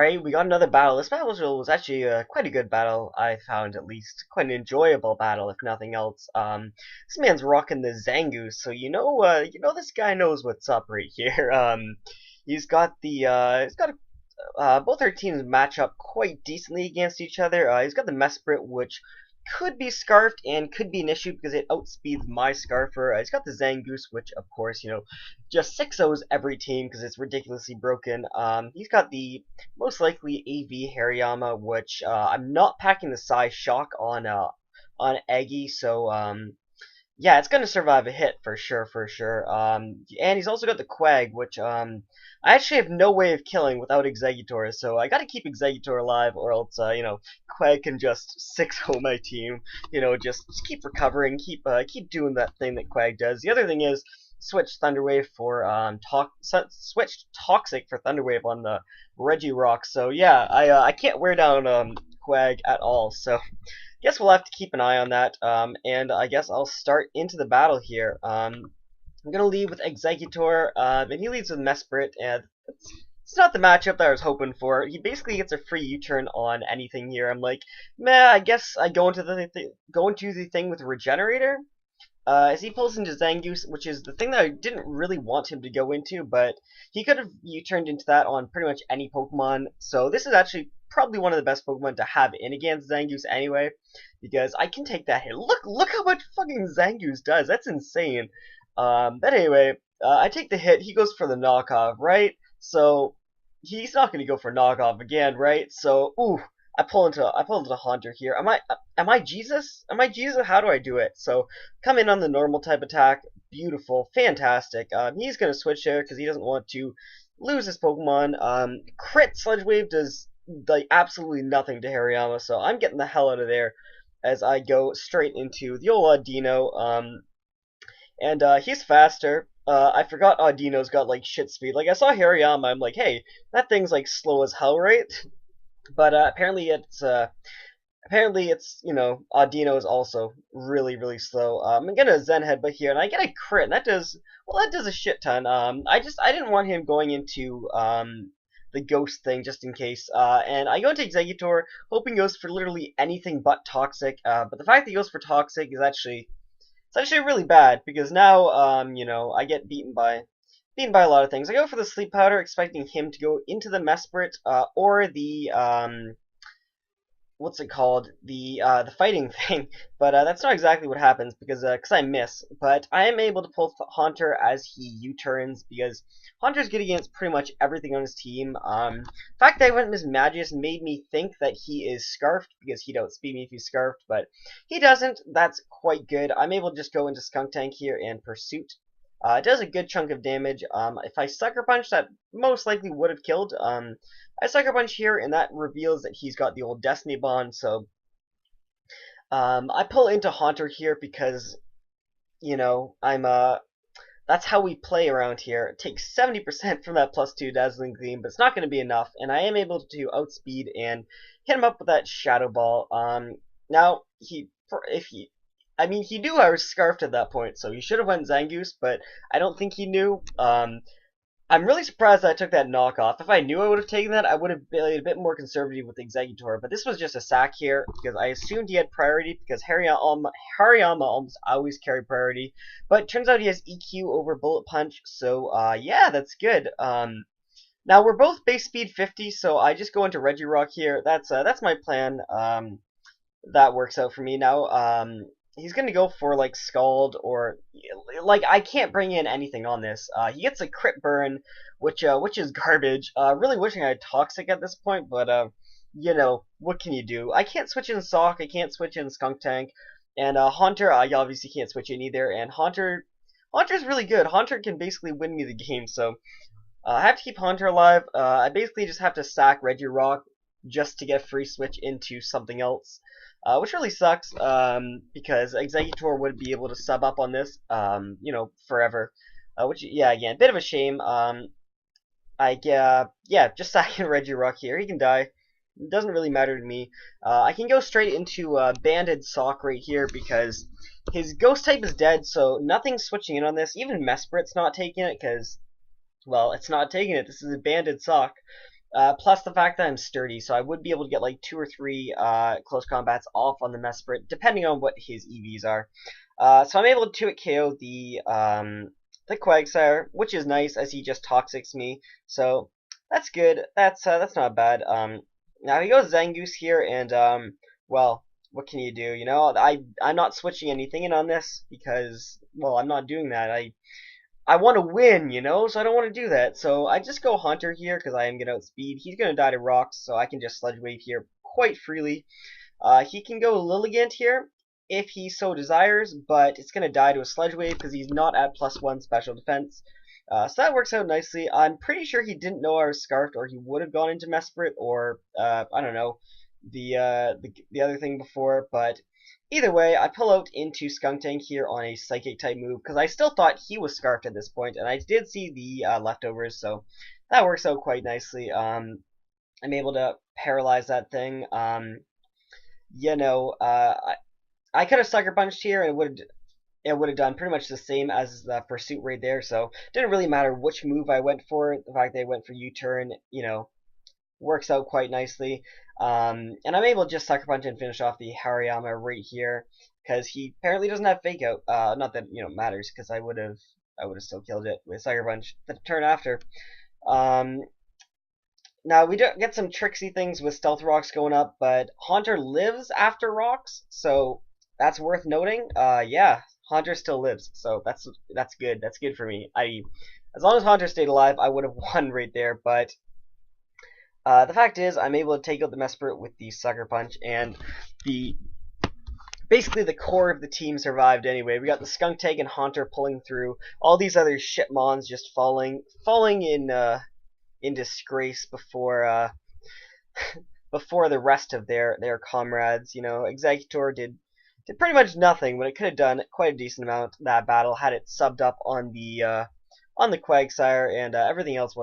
Alright, we got another battle. This battle was actually quite a good battle, I found at least. Quite an enjoyable battle, if nothing else. This man's rocking the zangoose, so you know this guy knows what's up right here. Both our teams match up quite decently against each other. He's got the Mesprit, which could be scarfed and could be an issue because it outspeeds my Scarfer. He's got the Zangoose, which of course, just 6-0s every team because it's ridiculously broken. He's got the most likely AV Hariyama, which I'm not packing the Psy Shock on Eggy, so yeah, it's gonna survive a hit for sure, for sure. And he's also got the Quag, which I actually have no way of killing without Exeggutor, so I gotta keep Exeggutor alive, or else Quag can just 6-0 my team. Just keep recovering, keep doing that thing that Quag does. The other thing is switch Thunderwave for switch Toxic for Thunderwave on the Regirock. So yeah, I can't wear down Quag at all. So guess we'll have to keep an eye on that. And I guess I'll start into the battle here. I'm gonna lead with Exeggutor, and he leads with Mesprit, and it's not the matchup that I was hoping for. He basically gets a free U-turn on anything here. I'm like, meh, I guess I go into the thing with Regenerator. As he pulls into Zangoose, which is the thing that I didn't really want him to go into, but he could have U-turned into that on pretty much any Pokemon. So this is actually probably one of the best Pokemon to have in against Zangoose anyway, because I can take that hit. Look how much fucking Zangoose does. That's insane. But anyway, I take the hit. He goes for the knockoff, right? So he's not going to go for knockoff again, right? So ooh, I pull into Haunter here. Am I Jesus? Am I Jesus? How do I do it? So come in on the normal type attack. Beautiful, fantastic. He's going to switch there because he doesn't want to lose his Pokemon. Crit Sludge Wave does like absolutely nothing to Hariyama, so I'm getting the hell out of there as I go straight into the old Audino. And he's faster. I forgot Audino's got like shit speed. Like I saw Hariyama, I'm like, hey, that thing's like slow as hell, right? But apparently it's Audino is also really slow. I'm gonna Zen Headbutt here, and I get a crit, and that does a shit ton. I didn't want him going into the ghost thing just in case. And I go into Exeggutor, hoping he goes for literally anything but toxic. But the fact that he goes for toxic is actually it's actually really bad because now I get beaten by a lot of things. I go for the sleep powder, expecting him to go into the Mesprit or the what's it called, the fighting thing, but that's not exactly what happens because I miss. But I am able to pull Haunter as he U-turns because Haunter's good against pretty much everything on his team. The fact that I went Miss Magius made me think that he is scarfed because he'd outspeed me if he's scarfed, but he doesn't. That's quite good. I'm able to just go into Skunktank here and Pursuit. It does a good chunk of damage. If I Sucker Punch, that most likely would have killed. I Sucker Punch here, and that reveals that he's got the old Destiny Bond, so I pull into Haunter here because, that's how we play around here. It takes 70% from that +2 Dazzling Gleam, but it's not going to be enough, and I am able to outspeed and hit him up with that Shadow Ball. Now, he knew I was scarfed at that point, so he should have went Zangoose, but I don't think he knew. I'm really surprised that I took that knockoff. If I knew I would have taken that, I would have been a bit more conservative with Exeggutor, but this was just a sack here, because I assumed he had priority, because Hariyama almost always carried priority, but turns out he has EQ over Bullet Punch, so yeah, that's good. Now, we're both base speed 50, so I just go into Regirock here. That's my plan. That works out for me. Now, he's gonna go for like Scald or like I can't bring in anything on this. He gets a crit burn, which is garbage. Really wishing I had Toxic at this point, but what can you do? I can't switch in Sock. I can't switch in Skunktank, and Haunter I obviously can't switch in either. And Haunter's really good. Haunter can basically win me the game, so I have to keep Haunter alive. I basically just have to sack Regirock just to get a free switch into something else. Which really sucks, because Exeggutor would be able to sub up on this, forever. Which, yeah, again, bit of a shame. Yeah, just sacking Regirock here. He can die. It doesn't really matter to me. I can go straight into Banded Sock right here because his Ghost type is dead, so nothing's switching in on this. Even Mesprit's not taking it because, well, it's not taking it. This is a Banded Sock. Plus the fact that I'm sturdy, so I would be able to get like 2 or 3 close combats off on the Mesprit, depending on what his EVs are. So I'm able to 2-hit KO the Quagsire, which is nice as he just toxics me. So that's good. That's not bad. Now he goes Zangoose here, and well, what can you do? You know, I'm not switching anything in on this because, well, I'm not doing that. I want to win, you know, so I don't want to do that. So I just go Hunter here because I am going to outspeed. He's going to die to rocks, so I can just Sludge Wave here quite freely. He can go Lilligant here if he so desires, but it's going to die to a Sludge Wave because he's not at +1 special defense. So that works out nicely. I'm pretty sure he didn't know I was Scarfed, or he would have gone into Mesprit, or I don't know, the other thing before, but either way, I pull out into Skunktank here on a Psychic type move because I still thought he was Scarfed at this point, and I did see the leftovers, so that works out quite nicely. I'm able to paralyze that thing. You know, I could have Sucker Punched here, and it would have done pretty much the same as the Pursuit right there, so it didn't really matter which move I went for. The fact that I went for U-turn, you know, works out quite nicely. And I'm able to just Sucker Punch and finish off the Hariyama right here because he apparently doesn't have Fake Out. Not that you know matters because I would have still killed it with Sucker Punch the turn after. Um, Now we do get some tricksy things with Stealth Rocks going up, but Haunter lives after Rocks, so that's worth noting. Yeah, Haunter still lives, so that's good. That's good for me. As long as Haunter stayed alive, I would have won right there, but the fact is, I'm able to take out the Mesprit with the Sucker Punch, and the basically the core of the team survived anyway. We got the Skunktank and Haunter pulling through. All these other shitmons just falling in disgrace before the rest of their comrades. You know, Executor did pretty much nothing when it could have done quite a decent amount that battle had it subbed up on the Quagsire, and everything else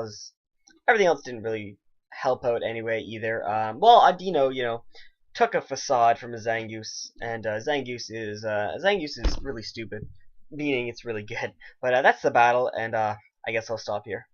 didn't really help out anyway either. Well, Adino, you know, took a facade from a Zangoose, and Zangoose is really stupid, meaning it's really good. But that's the battle, and I guess I'll stop here.